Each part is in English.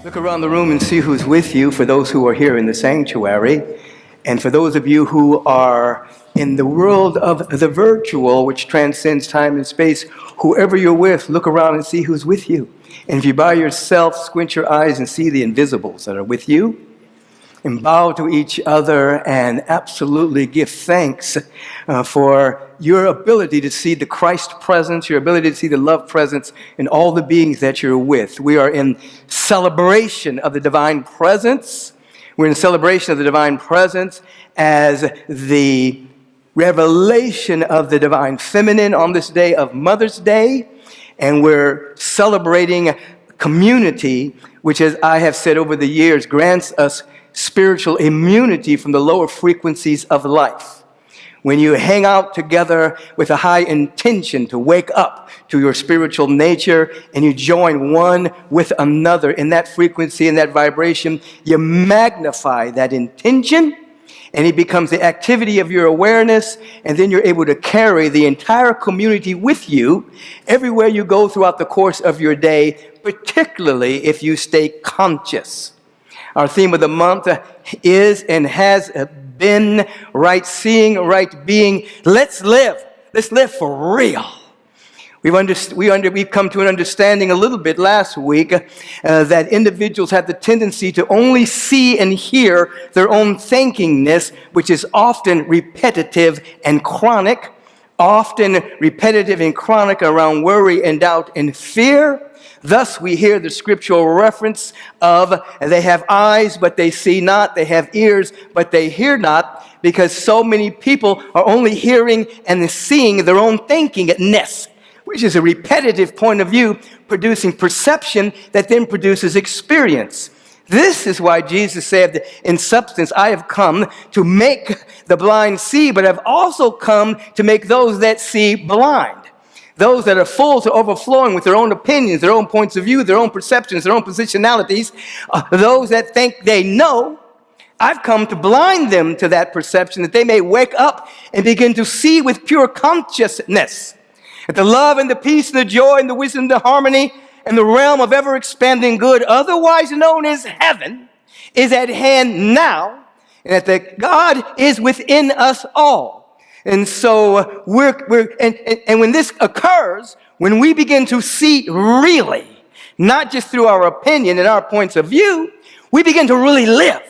Look around the room and see who's with you, for those who are here in the sanctuary. And for those of you who are in the world of the virtual, which transcends time and space, whoever you're with, look around and see who's with you. And if you're by yourself, squint your eyes and see the invisibles that are with you. And bow to each other and absolutely give thanks for your ability to see the Christ presence, your ability to see the love presence in all the beings that you're with. We are in celebration of the divine presence. We're in celebration of the divine presence as the revelation of the divine feminine on this day of Mother's Day. And we're celebrating community, which, as I have said over the years, grants us spiritual immunity from the lower frequencies of life. When you hang out together with a high intention to wake up to your spiritual nature and you join one with another in that frequency and that vibration, you magnify that intention and it becomes the activity of your awareness, and then you're able to carry the entire community with you everywhere you go throughout the course of your day, particularly if you stay conscious. Our theme of the month is and has been right seeing, right being. Let's live. Let's live for real. We've come to an understanding a little bit last week that individuals have the tendency to only see and hear their own thinkingness, which is often repetitive and chronic, around worry and doubt and fear. Thus, we hear the scriptural reference of they have eyes, but they see not. They have ears, but they hear not, because so many people are only hearing and seeing their own thinkingness, which is a repetitive point of view, producing perception that then produces experience. This is why Jesus said, in substance, I have come to make the blind see, but I've also come to make those that see blind. Those that are full to overflowing with their own opinions, their own points of view, their own perceptions, their own positionalities, those that think they know, I've come to blind them to that perception that they may wake up and begin to see with pure consciousness that the love and the peace and the joy and the wisdom and the harmony and the realm of ever-expanding good, otherwise known as heaven, is at hand now, and that God is within us all. And so and when this occurs, when we begin to see really, not just through our opinion and our points of view, we begin to really live.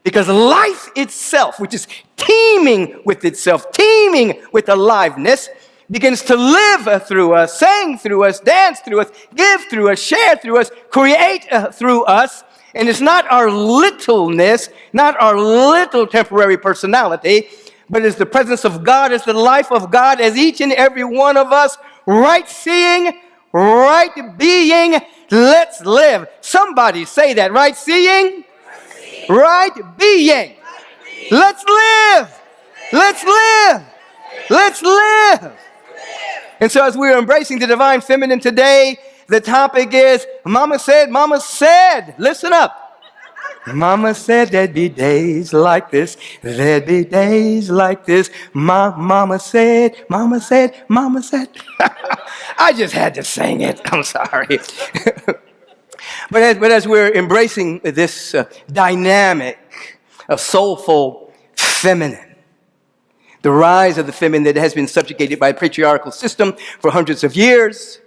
Because life itself, which is teeming with itself, teeming with aliveness, begins to live through us, sing through us, dance through us, give through us, share through us, create through us. And it's not our littleness, not our little temporary personality, but it's the presence of God, it's the life of God as each and every one of us, right seeing, right being. Let's live. Somebody say that, right seeing, right being. Let's live. Let's live. Let's live. And so as we're embracing the divine feminine today, the topic is, Mama said, listen up. Mama said there'd be days like this, there'd be days like this. Mama said. I just had to sing it. I'm sorry. But as we're embracing this dynamic of soulful feminine, the rise of the feminine that has been subjugated by a patriarchal system for hundreds of years,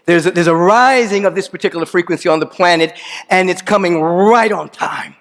there's a rising of this particular frequency on the planet, and it's coming right on time.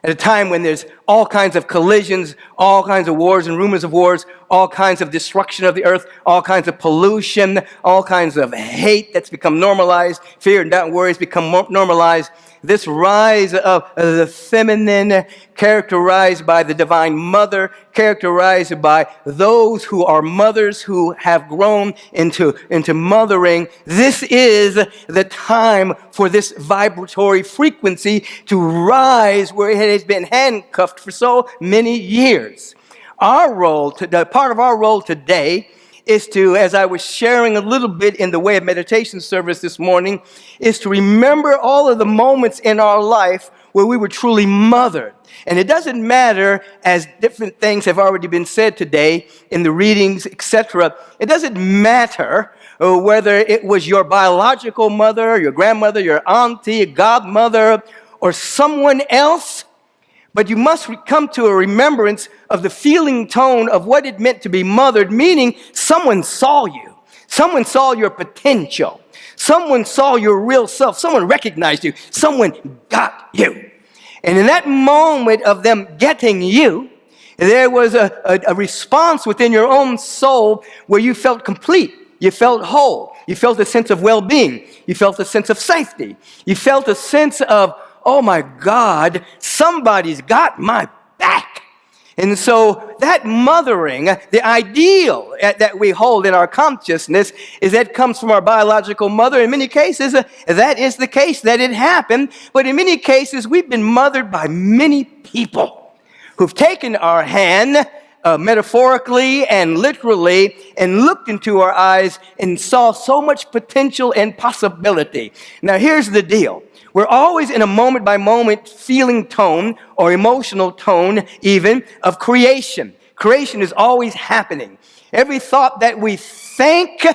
At a time when there's all kinds of collisions, all kinds of wars and rumors of wars, all kinds of destruction of the earth, all kinds of pollution, all kinds of hate that's become normalized, fear and doubt and worry has become normalized. This rise of the feminine, characterized by the divine mother, characterized by those who are mothers who have grown into mothering. This is the time for this vibratory frequency to rise where it has been handcuffed for so many years. Part of our role today is to, as I was sharing a little bit in the way of meditation service this morning, is to remember all of the moments in our life where we were truly mothered. And it doesn't matter, as different things have already been said today in the readings, etc. It doesn't matter whether it was your biological mother, your grandmother, your auntie, godmother, or someone else. But you must come to a remembrance of the feeling tone of what it meant to be mothered, meaning someone saw you. Someone saw your potential. Someone saw your real self. Someone recognized you. Someone got you. And in that moment of them getting you, there was a response within your own soul where you felt complete. You felt whole. You felt a sense of well-being. You felt a sense of safety. You felt a sense of, oh my God, somebody's got my back. And so that mothering, the ideal that we hold in our consciousness is that comes from our biological mother. In many cases, that is the case, that it happened. But in many cases, we've been mothered by many people who've taken our hand, metaphorically and literally, and looked into our eyes and saw so much potential and possibility. Now, here's the deal. We're always in a moment-by-moment feeling tone or emotional tone even of creation. Creation is always happening. Every thought that we think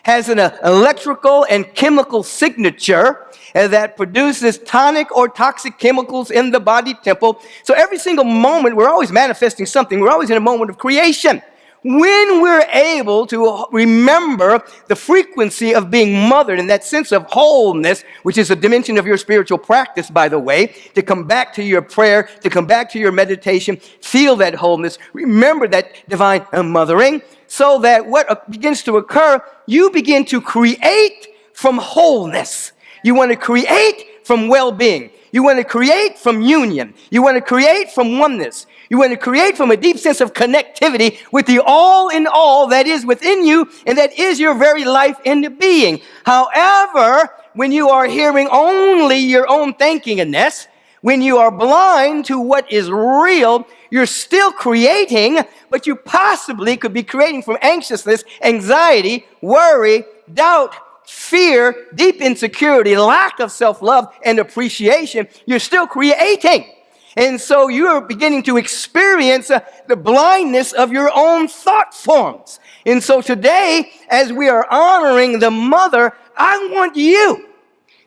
has an electrical and chemical signature that produces tonic or toxic chemicals in the body temple. So every single moment, we're always manifesting something. We're always in a moment of creation. When we're able to remember the frequency of being mothered and that sense of wholeness, which is a dimension of your spiritual practice, by the way, to come back to your prayer, to come back to your meditation, feel that wholeness, remember that divine mothering, so that what begins to occur, you begin to create from wholeness. You want to create from well-being. You want to create from union. You want to create from oneness. You want to create from a deep sense of connectivity with the all in all that is within you and that is your very life and being. However, when you are hearing only your own thinkingness, when you are blind to what is real, you're still creating, but you possibly could be creating from anxiousness, anxiety, worry, doubt, fear, deep insecurity, lack of self-love and appreciation. You're still creating. And so you're beginning to experience the blindness of your own thought forms. And so today, as we are honoring the mother, I want you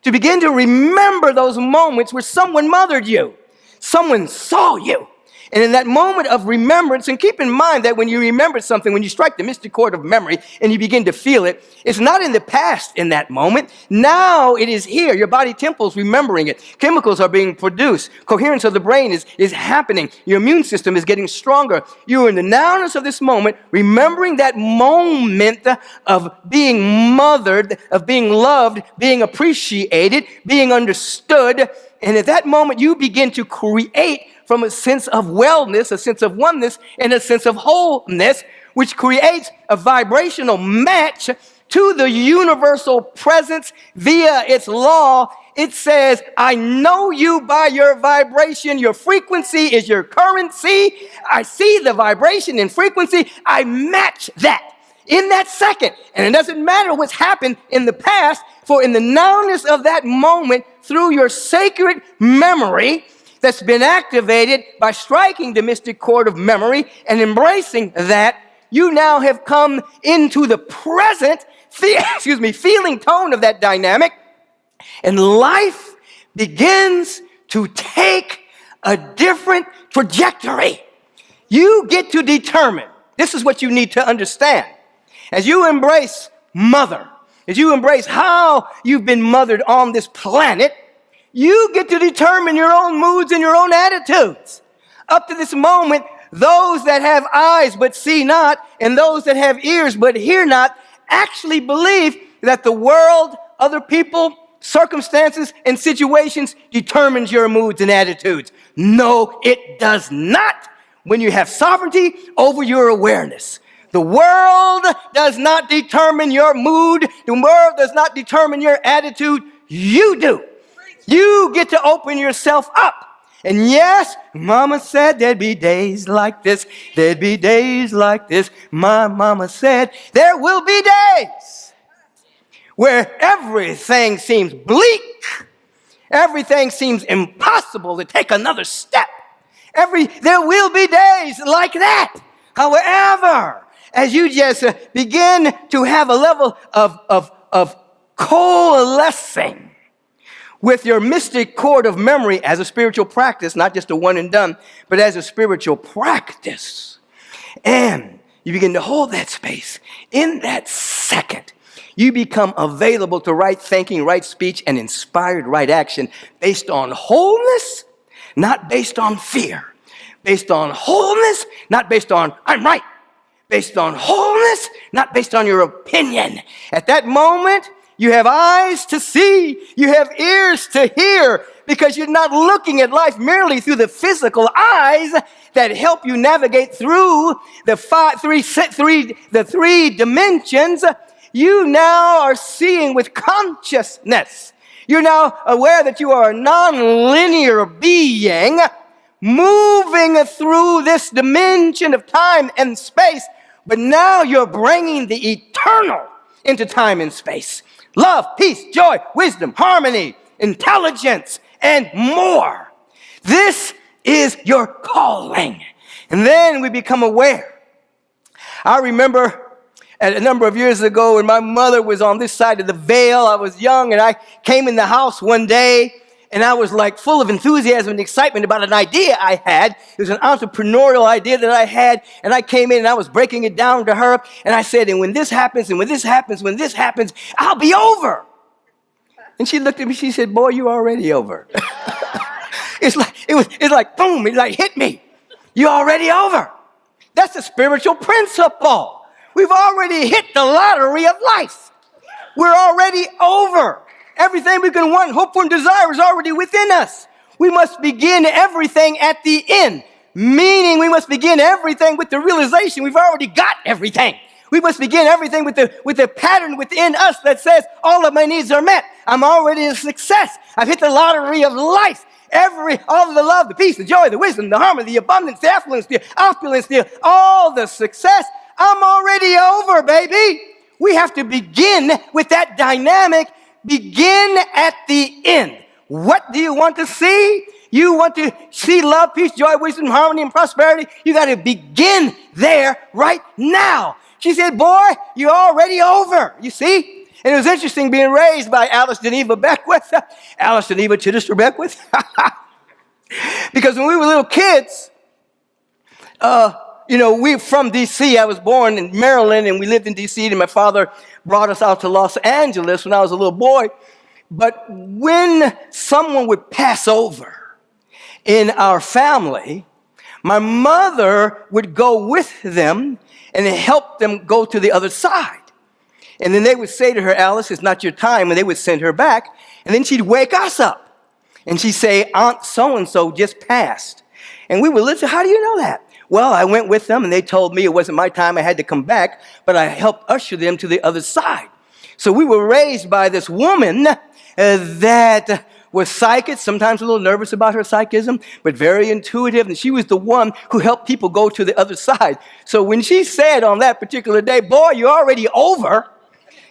to begin to remember those moments where someone mothered you. Someone saw you. And in that moment of remembrance, and keep in mind that when you remember something, when you strike the mystic chord of memory and you begin to feel it, it's not in the past in that moment. Now it is here. Your body temple is remembering it. Chemicals are being produced. Coherence of the brain is happening. Your immune system is getting stronger. You are in the nowness of this moment, remembering that moment of being mothered, of being loved, being appreciated, being understood. And at that moment, you begin to create from a sense of wellness, a sense of oneness, and a sense of wholeness, which creates a vibrational match to the universal presence via its law. It says, I know you by your vibration. Your frequency is your currency. I see the vibration and frequency. I match that in that second. And it doesn't matter what's happened in the past, for in the nowness of that moment, through your sacred memory, that's been activated by striking the mystic chord of memory and embracing that, you now have come into the present, feeling tone of that dynamic, and life begins to take a different trajectory. You get to determine, this is what you need to understand, as you embrace mother, as you embrace how you've been mothered on this planet, you get to determine your own moods and your own attitudes. Up to this moment, those that have eyes but see not, and those that have ears but hear not, actually believe that the world, other people, circumstances, and situations determines your moods and attitudes. No, it does not when you have sovereignty over your awareness. The world does not determine your mood. The world does not determine your attitude. You do. You get to open yourself up. And yes, Mama said there'd be days like this. There'd be days like this. My mama said there will be days where everything seems bleak. Everything seems impossible to take another step. There will be days like that. However, as you just begin to have a level of coalescing with your mystic cord of memory as a spiritual practice, not just a one and done, but as a spiritual practice, and you begin to hold that space, in that second, you become available to right thinking, right speech, and inspired right action based on wholeness, not based on fear. Based on wholeness, not based on, I'm right. Based on wholeness, not based on your opinion. At that moment, you have eyes to see, you have ears to hear, because you're not looking at life merely through the physical eyes that help you navigate through the three dimensions. You now are seeing with consciousness. You're now aware that you are a non-linear being moving through this dimension of time and space, but now you're bringing the eternal into time and space. Love, peace, joy, wisdom, harmony, intelligence, and more. This is your calling. And then we become aware. I remember a number of years ago when my mother was on this side of the veil. I was young, and I came in the house one day, and I was like full of enthusiasm and excitement about an idea I had. It was an entrepreneurial idea that I had, and I came in and I was breaking it down to her, and I said, and when this happens, and when this happens, when this happens, I'll be over. And she looked at me, she said, boy, you already over. It's like boom, it like hit me. You're already over. That's a spiritual principle. We've already hit the lottery of life. We're already over. Everything we can want, hope for, and desire is already within us. We must begin everything at the end, meaning we must begin everything with the realization we've already got everything. We must begin everything with the pattern within us that says all of my needs are met. I'm already a success. I've hit the lottery of life. All of the love, the peace, the joy, the wisdom, the harmony, the abundance, the affluence, the opulence, all the success. I'm already over, baby. We have to begin with that dynamic. Begin at the end. What do you want to see? You want to see love, peace, joy, wisdom, harmony, and prosperity? You got to begin there right now. She said, boy, you're already over. You see? And it was interesting being raised by Alice Geneva Beckwith. Alice Geneva Chittister Beckwith. Because when we were little kids, we're from D.C. I was born in Maryland, and we lived in D.C., and my father brought us out to Los Angeles when I was a little boy. But when someone would pass over in our family, my mother would go with them and help them go to the other side. And then they would say to her, Alice, it's not your time, and they would send her back. And then she'd wake us up, and she'd say, Aunt so-and-so just passed. And we would listen, how do you know that? Well, I went with them, and they told me it wasn't my time. I had to come back, but I helped usher them to the other side. So we were raised by this woman that was psychic, sometimes a little nervous about her psychism, but very intuitive, and she was the one who helped people go to the other side. So when she said on that particular day, boy, you're already over,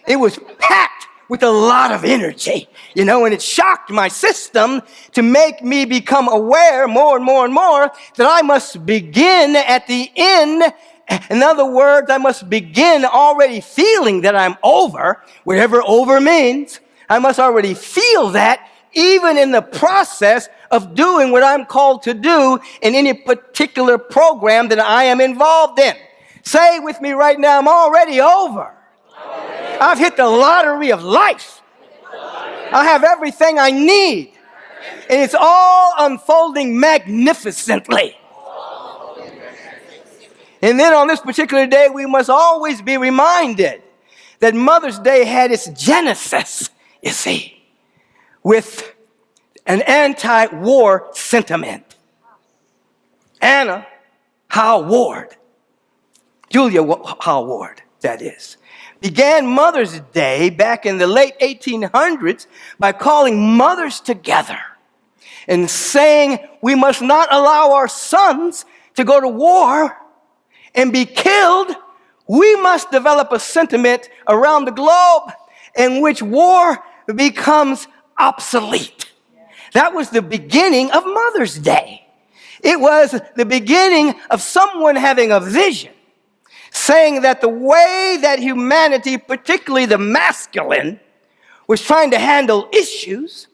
it was packed with a lot of energy, and it shocked my system to make me become aware more and more and more that I must begin at the end. In other words, I must begin already feeling that I'm over, whatever over means. I must already feel that even in the process of doing what I'm called to do in any particular program that I am involved in. Say with me right now, I'm already over. I've hit the lottery of life. I have everything I need. And it's all unfolding magnificently. And then on this particular day, we must always be reminded that Mother's Day had its genesis, you see, with an anti-war sentiment. Anna Howe Ward, Julia Howe Ward, that is, began Mother's Day back in the late 1800s by calling mothers together and saying we must not allow our sons to go to war and be killed. We must develop a sentiment around the globe in which war becomes obsolete. That was the beginning of Mother's Day. It was the beginning of someone having a vision, saying that the way that humanity, particularly the masculine, was trying to handle issues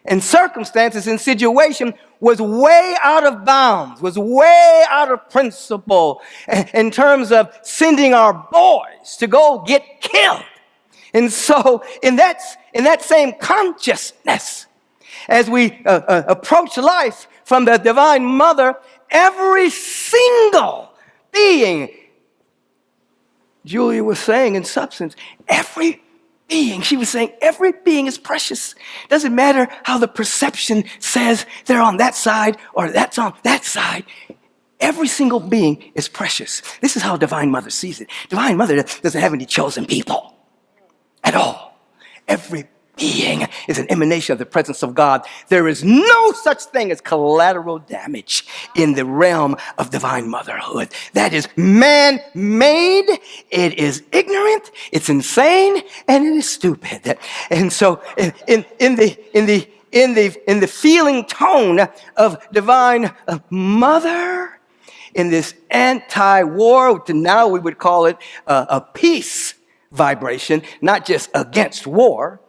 and circumstances and situation was way out of bounds, was way out of principle in terms of sending our boys to go get killed. And so in that same consciousness, as we approach life from the Divine Mother, every single being, Julia was saying in substance, every being, she was saying every being is precious. Doesn't matter how the perception says they're on that side or that's on that side. Every single being is precious. This is how Divine Mother sees it. Divine Mother doesn't have any chosen people at all. Every being is an emanation of the presence of God. There is no such thing as collateral damage in the realm of divine motherhood. That is man-made, it is ignorant, it's insane, and it is stupid. And so in the feeling tone of divine mother, in this anti-war, now we would call it a peace vibration, not just against war,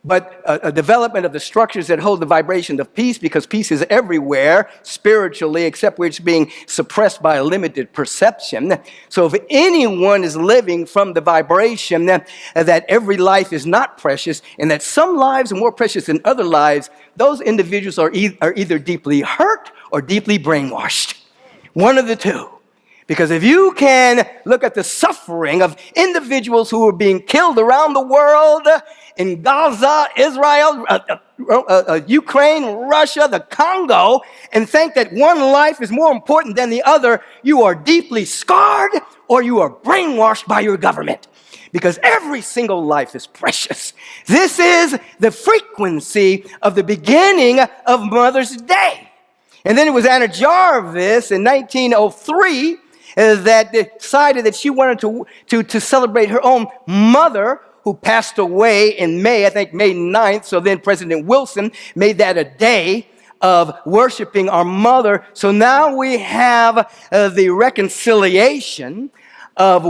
but a development of the structures that hold the vibration of peace, because peace is everywhere spiritually, except where it's being suppressed by a limited perception. So if anyone is living from the vibration that every life is not precious and that some lives are more precious than other lives, those individuals are either deeply hurt or deeply brainwashed. One of the two. Because if you can look at the suffering of individuals who are being killed around the world, in Gaza, Israel, Ukraine, Russia, the Congo, and think that one life is more important than the other, you are deeply scarred or you are brainwashed by your government. Because every single life is precious. This is the frequency of the beginning of Mother's Day. And then it was Anna Jarvis in 1903 that decided that she wanted to celebrate her own mother, who passed away in May, I think May 9th. So then President Wilson made that a day of worshiping our mother. So now we have the reconciliation of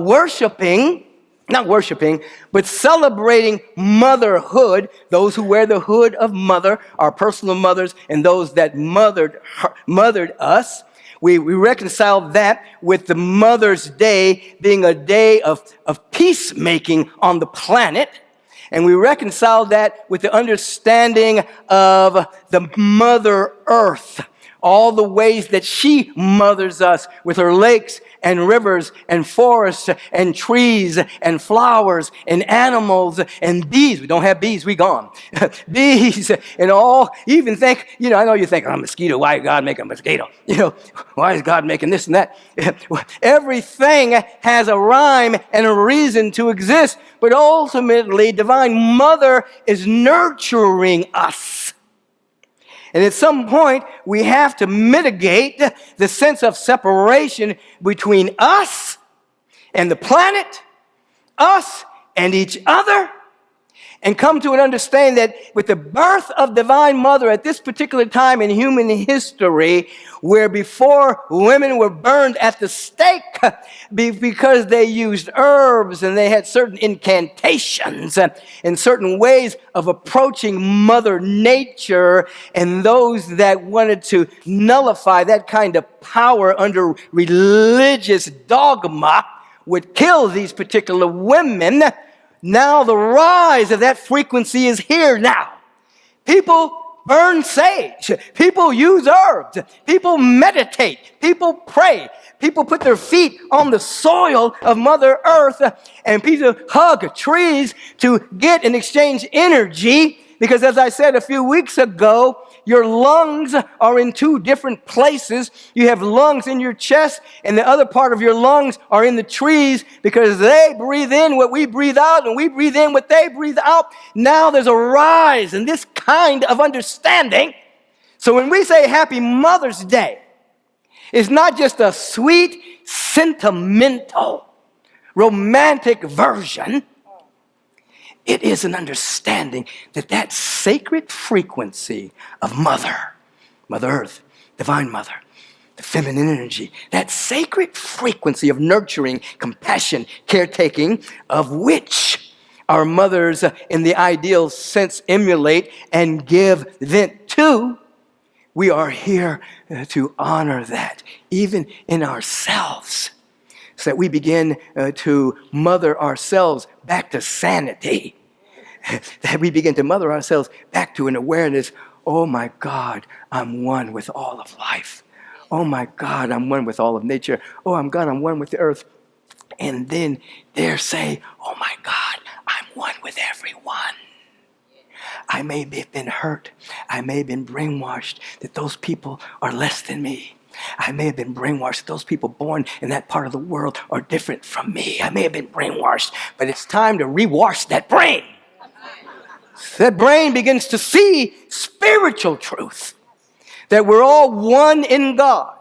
not worshiping, but celebrating motherhood. Those who wear the hood of mother, our personal mothers, and those that mothered us. We reconcile that with the Mother's Day being a day of peacemaking on the planet. And we reconcile that with the understanding of the Mother Earth, all the ways that she mothers us with her lakes and rivers and forests and trees and flowers and animals and bees. We don't have bees, we gone. Bees and all. You even think, I know you think, oh, mosquito, why did God make a mosquito? Why is God making this and that? Everything has a rhyme and a reason to exist, but ultimately, Divine Mother is nurturing us. And at some point, we have to mitigate the sense of separation between us and the planet, us and each other, and come to an understanding that with the birth of Divine Mother at this particular time in human history, where before women were burned at the stake because they used herbs and they had certain incantations and certain ways of approaching Mother Nature, and those that wanted to nullify that kind of power under religious dogma would kill these particular women. Now the rise of that frequency is here now. People burn sage. People use herbs. People meditate. People pray. People put their feet on the soil of Mother Earth, and people hug trees to get and exchange energy. Because as I said a few weeks ago, your lungs are in two different places. You have lungs in your chest, and the other part of your lungs are in the trees, because they breathe in what we breathe out, and we breathe in what they breathe out. Now there's a rise in this kind of understanding. So when we say Happy Mother's Day, it's not just a sweet, sentimental, romantic version. It is an understanding that that sacred frequency of Mother Earth, Divine Mother, the feminine energy, that sacred frequency of nurturing, compassion, caretaking, of which our mothers in the ideal sense emulate and give vent to, we are here to honor that, even in ourselves, so that we begin to mother ourselves back to sanity, that we begin to mother ourselves back to an awareness, oh my God, I'm one with all of life. Oh my God, I'm one with all of nature. Oh, God, I'm one with the earth. And then dare say, oh my God, I'm one with everyone. I may have been hurt. I may have been brainwashed that those people are less than me. I may have been brainwashed that those people born in that part of the world are different from me. I may have been brainwashed, but it's time to rewash that brain. That brain begins to see spiritual truth, that we're all one in God.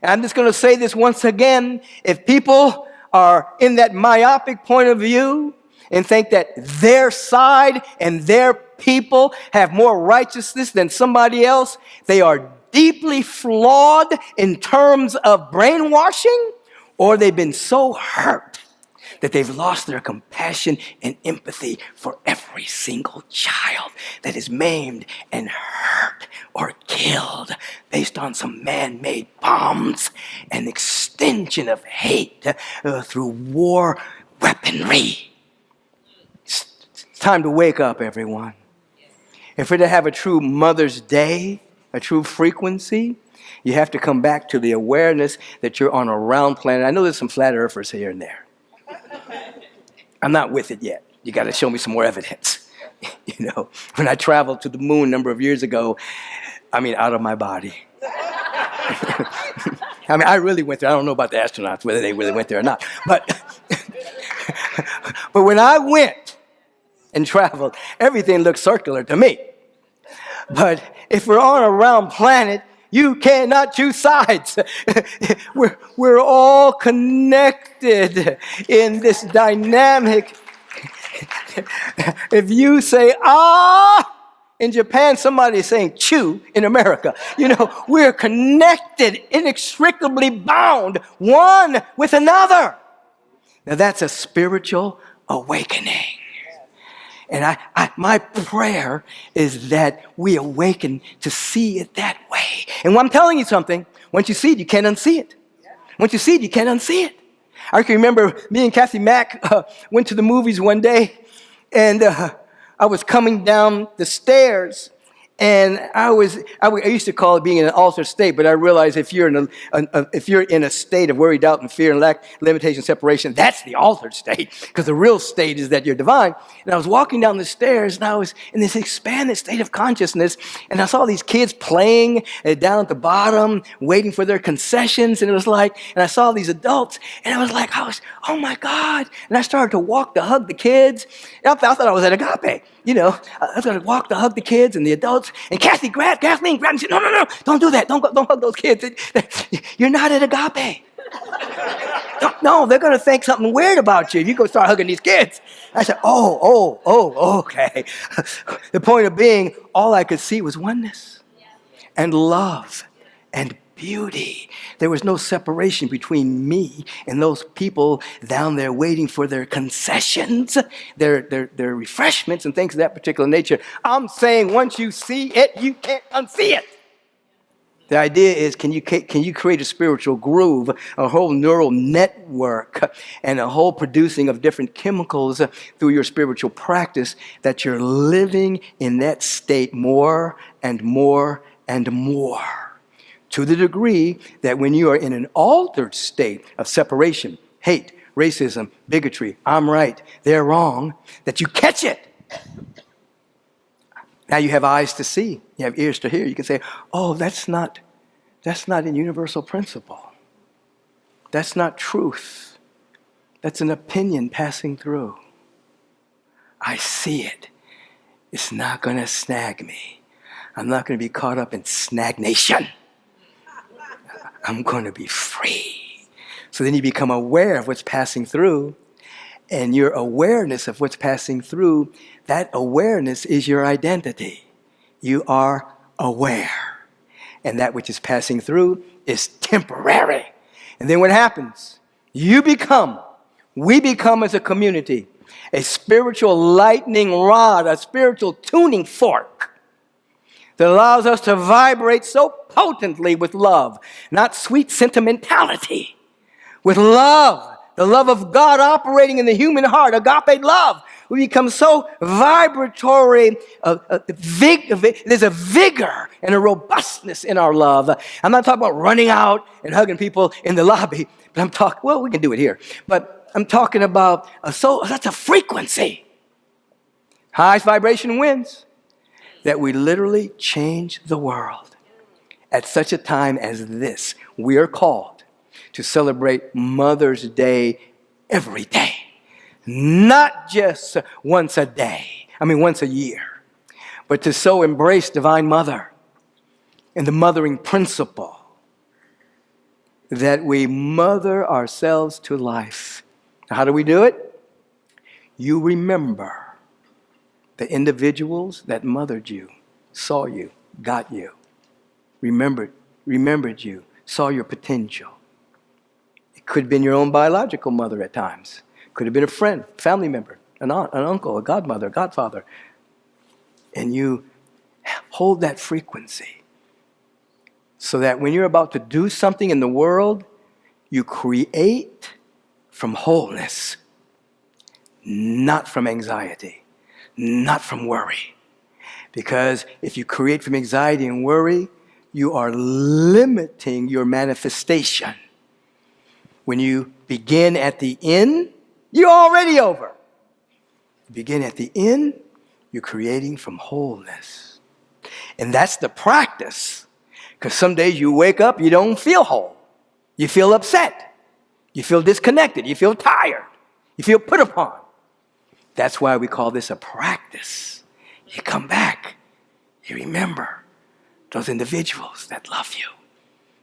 And I'm just going to say this once again. If people are in that myopic point of view and think that their side and their people have more righteousness than somebody else, they are deeply flawed in terms of brainwashing, or they've been so hurt that they've lost their compassion and empathy for every single child that is maimed and hurt or killed based on some man-made bombs, an extension of hate through war weaponry. It's time to wake up, everyone. If we're to have a true Mother's Day, a true frequency, you have to come back to the awareness that you're on a round planet. I know there's some flat earthers here and there. I'm not with it yet. You got to show me some more evidence. You know, when I traveled to the moon a number of years ago, out of my body. I really went there. I don't know about the astronauts, whether they really went there or not. But when I went and traveled, everything looked circular to me. But if we're on a round planet, you cannot choose sides. We're all connected in this dynamic. If you say, in Japan, somebody is saying chew in America. We're connected, inextricably bound, one with another. Now that's a spiritual awakening. And my prayer is that we awaken to see it that way. And when I'm telling you something, once you see it, you can't unsee it. Once you see it, you can't unsee it. I can remember me and Kathy Mack went to the movies one day, and I was coming down the stairs, and I used to call it being in an altered state, but I realized if you're in a state of worry, doubt, and fear, and lack, limitation, separation, that's the altered state, because the real state is that you're divine. And I was walking down the stairs, and I was in this expanded state of consciousness, and I saw these kids playing down at the bottom, waiting for their concessions, and I saw these adults, and I was like, oh my God. And I started to walk to hug the kids. I thought I was at Agape. I was going to walk to hug the kids and the adults. And Kathleen grabbed me and said, no, don't do that. Don't hug those kids. You're not at Agape. No, they're going to think something weird about you if you go start hugging these kids. I said, okay. The point of being, all I could see was oneness and love and beauty. There was no separation between me and those people down there waiting for their concessions, their refreshments and things of that particular nature. I'm saying once you see it, you can't unsee it. The idea is, can you create a spiritual groove, a whole neural network, and a whole producing of different chemicals through your spiritual practice, that you're living in that state more and more and more, to the degree that when you are in an altered state of separation, hate, racism, bigotry, I'm right, they're wrong, that you catch it. Now you have eyes to see, you have ears to hear. You can say, that's not a universal principle. That's not truth. That's an opinion passing through. I see it. It's not going to snag me. I'm not going to be caught up in stagnation. I'm going to be free. So then you become aware of what's passing through, And your awareness of what's passing through, that awareness is your identity. You are aware. And that which is passing through is temporary. And then what happens? We become as a community, a spiritual lightning rod, a spiritual tuning fork that allows us to vibrate so potently with love, not sweet sentimentality, with love, the love of God operating in the human heart, agape love. We become so vibratory. There's a vigor and a robustness in our love. I'm not talking about running out and hugging people in the lobby, but I'm talking, well, we can do it here. But I'm talking about, that's a frequency. Highest vibration wins. That we literally change the world. At such a time as this, we are called to celebrate Mother's Day every day. Not just once a year, but to so embrace Divine Mother and the mothering principle that we mother ourselves to life. How do we do it? You remember the individuals that mothered you, saw you, got you, remembered you, saw your potential. It could have been your own biological mother at times. Could have been a friend, family member, an aunt, an uncle, a godmother, godfather. And you hold that frequency so that when you're about to do something in the world, you create from wholeness, not from anxiety. Not from worry. Because if you create from anxiety and worry, you are limiting your manifestation. When you begin at the end, you're already over. You begin at the end, you're creating from wholeness. And that's the practice. Because some days you wake up, you don't feel whole. You feel upset. You feel disconnected. You feel tired. You feel put upon. That's why we call this a practice. You come back, you remember those individuals that love you,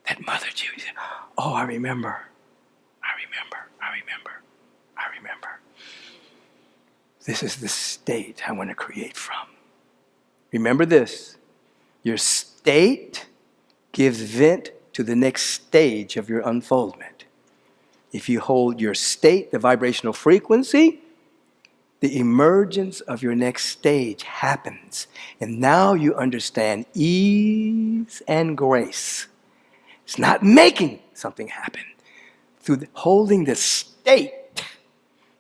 that mothered you. You say, oh, I remember. This is the state I want to create from. Remember this, your state gives vent to the next stage of your unfoldment. If you hold your state, the vibrational frequency, the emergence of your next stage happens. And now you understand ease and grace. It's not making something happen. Through holding the state,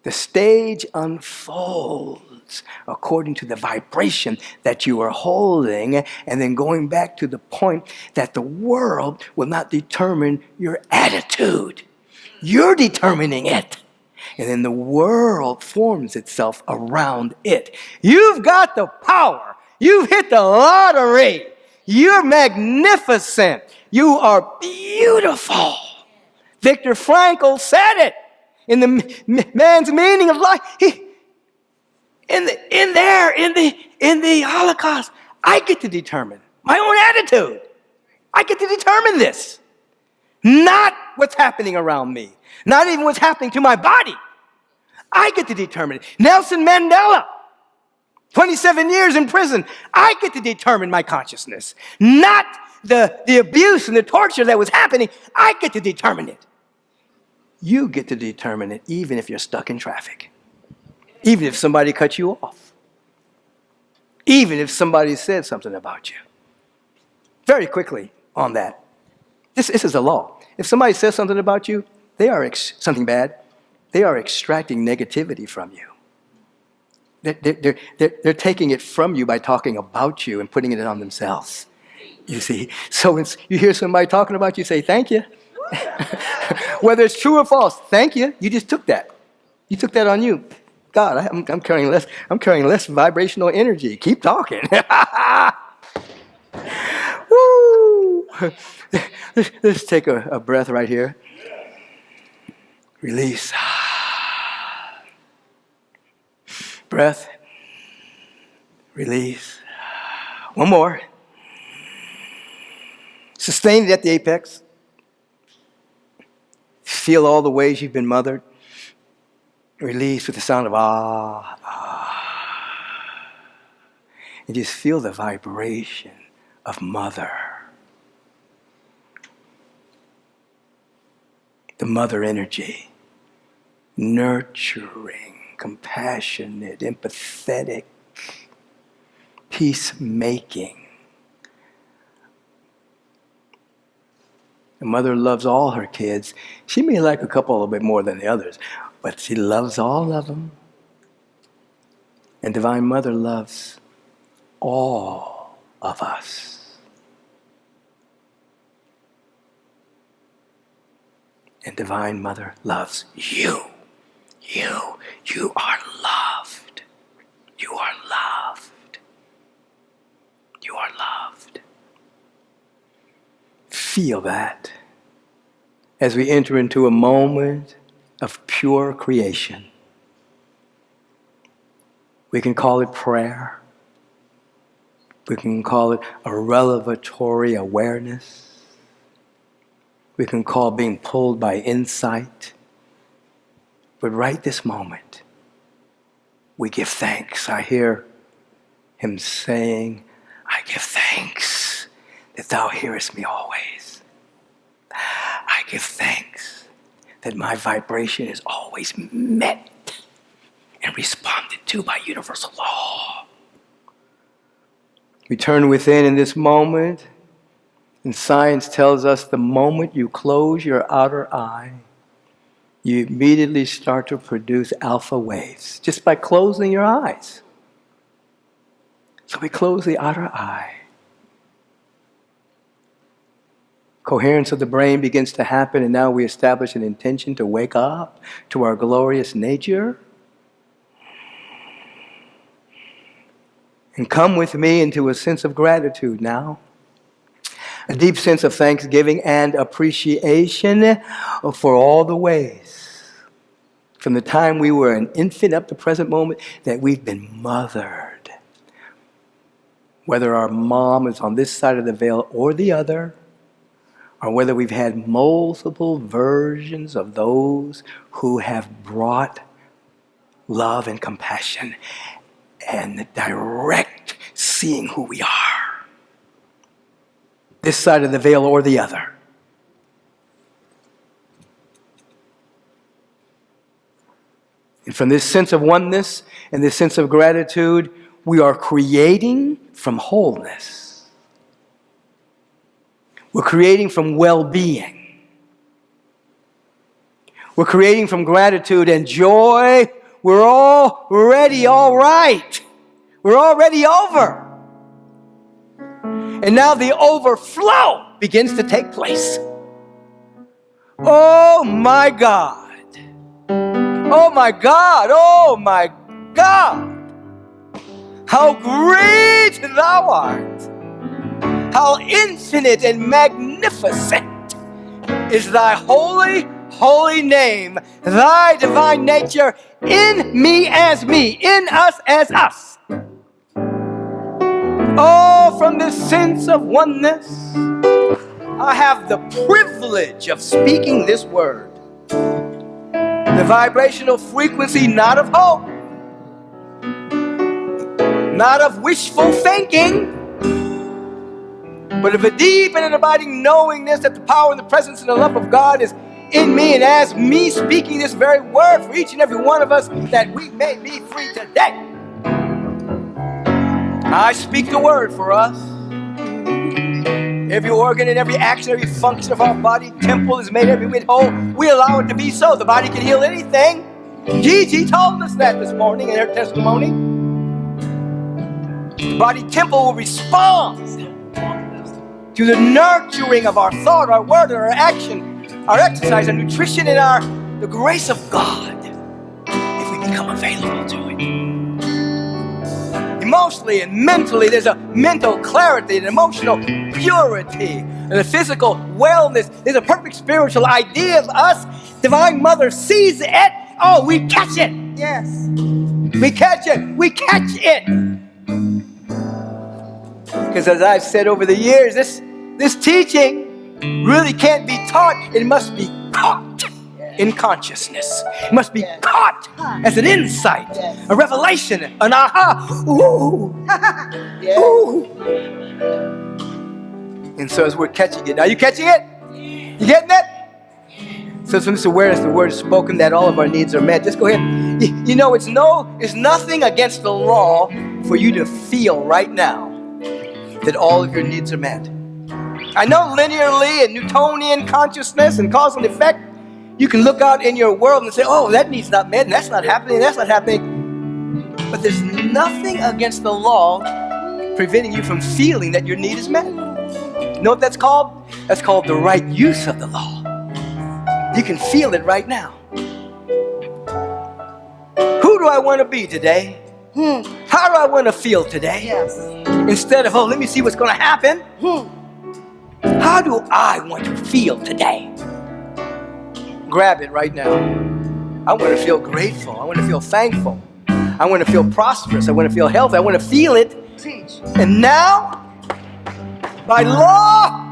the stage unfolds according to the vibration that you are holding, and then going back to the point that the world will not determine your attitude. You're determining it. And then the world forms itself around it. You've got the power. You've hit the lottery. You're magnificent. You are beautiful. Viktor Frankl said it in the man's meaning of life. In the Holocaust, I get to determine my own attitude. I get to determine this. Not what's happening around me. Not even what's happening to my body. I get to determine it. Nelson Mandela, 27 years in prison. I get to determine my consciousness. Not the abuse and the torture that was happening. I get to determine it. You get to determine it even if you're stuck in traffic. Even if somebody cut you off. Even if somebody said something about you. Very quickly on that. This is a law. If somebody says something about you, they are something bad. They are extracting negativity from you. They're taking it from you by talking about you and putting it on themselves. You see, so when you hear somebody talking about you, say thank you. Whether it's true or false, thank you. You just took that. You took that on you. God, I'm carrying less. I'm carrying less vibrational energy. Keep talking. Woo! Let's take a breath right here. Release. Breath. Release. One more. Sustain it at the apex. Feel all the ways you've been mothered. Release with the sound of ah, ah. And just feel the vibration of mother. The mother energy. Nurturing, compassionate, empathetic, peacemaking. The mother loves all her kids. She may like a couple a little bit more than the others, but she loves all of them. And Divine Mother loves all of us. And Divine Mother loves you. You are loved. You are loved. You are loved. Feel that as we enter into a moment of pure creation. We can call it prayer. We can call it a revelatory awareness. We can call being pulled by insight. But right this moment, we give thanks. I hear him saying, I give thanks that thou hearest me always. I give thanks that my vibration is always met and responded to by universal law. We turn within in this moment, and science tells us the moment you close your outer eye, you immediately start to produce alpha waves just by closing your eyes. So we close the outer eye. Coherence of the brain begins to happen, and now we establish an intention to wake up to our glorious nature. And come with me into a sense of gratitude now. A deep sense of thanksgiving and appreciation for all the ways, from the time we were an infant up to the present moment, that we've been mothered. Whether our mom is on this side of the veil or the other, or whether we've had multiple versions of those who have brought love and compassion and the direct seeing who we are. This side of the veil or the other. And from this sense of oneness and this sense of gratitude, we are creating from wholeness. We're creating from well-being. We're creating from gratitude and joy. We're already all right. We're already over. And now the overflow begins to take place. Oh my God. Oh my God. Oh my God. How great thou art. How infinite and magnificent is thy holy, holy name, thy divine nature in me as me, in us as us. Oh, from this sense of oneness, I have the privilege of speaking this word. The vibrational frequency, not of hope, not of wishful thinking, but of a deep and an abiding knowingness that the power and the presence and the love of God is in me, and as me speaking this very word for each and every one of us, that we may be free today. I speak the word for us. Every organ and every action, every function of our body, temple is made every whit whole. We allow it to be so. The body can heal anything. Gigi told us that this morning in her testimony. The body temple will respond to the nurturing of our thought, our word, our action, our exercise, our nutrition, and the grace of God, if we become available to it. Emotionally and mentally, there's a mental clarity, an emotional purity, and a physical wellness. There's a perfect spiritual idea of us. Divine Mother sees it. Oh, we catch it. Yes. We catch it. We catch it. Because as I've said over the years, this teaching really can't be taught. It must be caught. in consciousness. It must be caught as an insight, a revelation, an aha. Ooh. Ooh. And so as we're catching it, are you catching it? You getting it? So from this awareness, the word is spoken that all of our needs are met. Just go ahead. You know, it's nothing against the law for you to feel right now that all of your needs are met. I know linearly and Newtonian consciousness and cause and effect, you can look out in your world and say, oh, that need's not met, and that's not happening, that's not happening. But there's nothing against the law preventing you from feeling that your need is met. You know what that's called? That's called the right use of the law. You can feel it right now. Who do I want to be today? How do I want to feel today? Yes. Instead of, oh, let me see what's going to happen. How do I want to feel today? Grab it right now. I want to feel grateful. I want to feel thankful. I want to feel prosperous. I want to feel healthy. I want to feel it. Teach. And now, by law,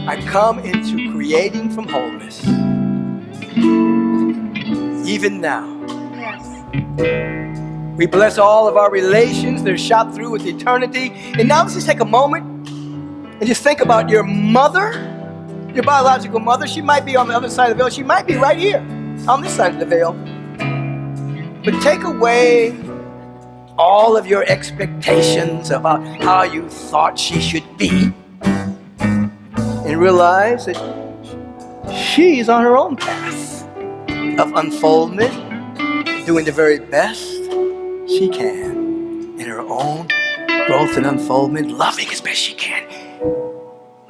I come into creating from wholeness. Even now. Yes. We bless all of our relations. They're shot through with eternity. And now let's just take a moment and just think about your mother, your biological mother. She might be on the other side of the veil. She might be right here on this side of the veil. But take away all of your expectations about how you thought she should be and realize that she's on her own path of unfoldment, doing the very best she can in her own growth and unfoldment, loving as best she can.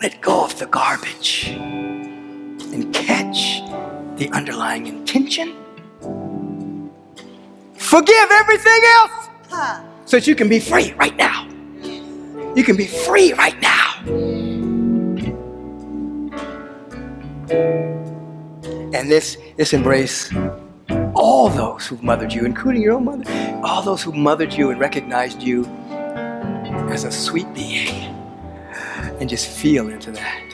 Let go of the garbage and catch the underlying intention. Forgive everything else so that you can be free right now. You can be free right now. And this embrace all those who've mothered you, including your own mother, all those who mothered you and recognized you as a sweet being. And just feel into that.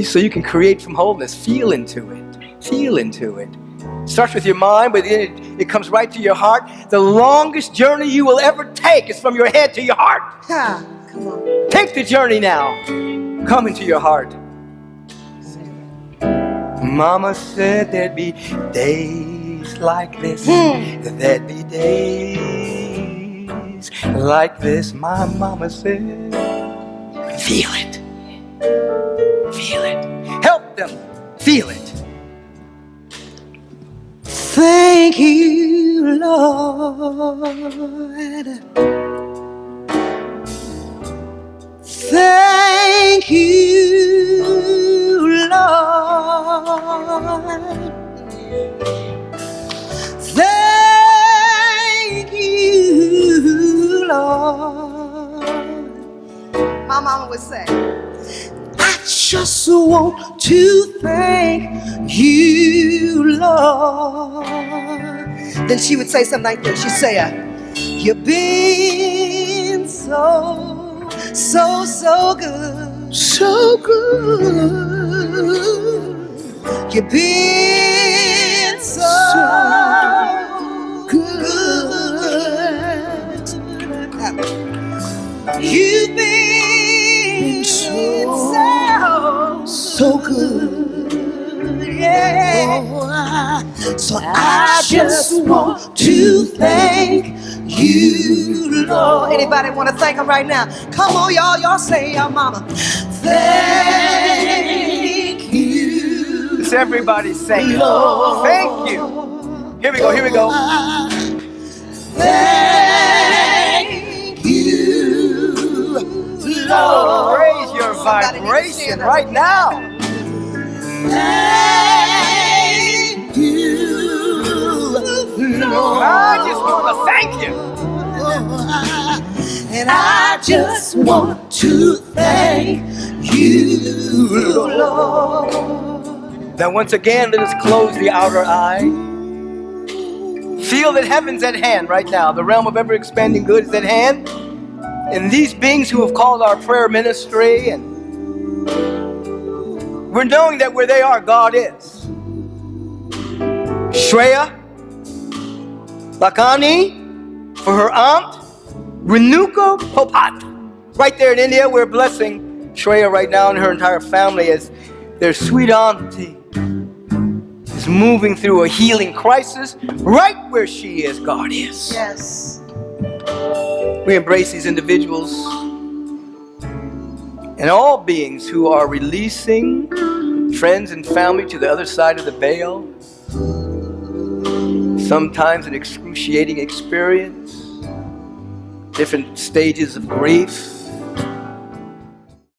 So you can create from wholeness. Feel into it. Feel into it. It starts with your mind, but then it comes right to your heart. The longest journey you will ever take is from your head to your heart. Come on. Take the journey now. Come into your heart. Mama said there'd be days like this. There'd be days like this, my mama said. Feel it. Feel it. Help them feel it. Thank you, Lord. Thank you, Lord. Thank you, Lord. My mama would say, I just want to thank you, Lord. then she would say something like this. She'd say, you've been so good. So good. You've been so good. You've been so good. Yeah. So I just want to thank you, Lord. Anybody want to thank him right now? Come on, y'all. Y'all say, y'all mama. Thank you. It's everybody saying, Lord. thank you. Here we go, here we go. Thank you, Lord. Raise your vibration right now. Thank you, Lord. I just want to thank you. And I just want to thank you, Lord. Then once again, let us close the outer eye. Feel that heaven's at hand right now. The realm of ever-expanding good is at hand. And these beings who have called our prayer ministry and We're knowing that where they are, God is. Shreya, Lakani, for her aunt, Renuka Popat. Right there in India, we're blessing Shreya right now and her entire family as their sweet auntie is moving through a healing crisis. Right where she is, God is. Yes. We embrace these individuals and all beings who are releasing friends and family to the other side of the veil. Sometimes an excruciating experience, different stages of grief.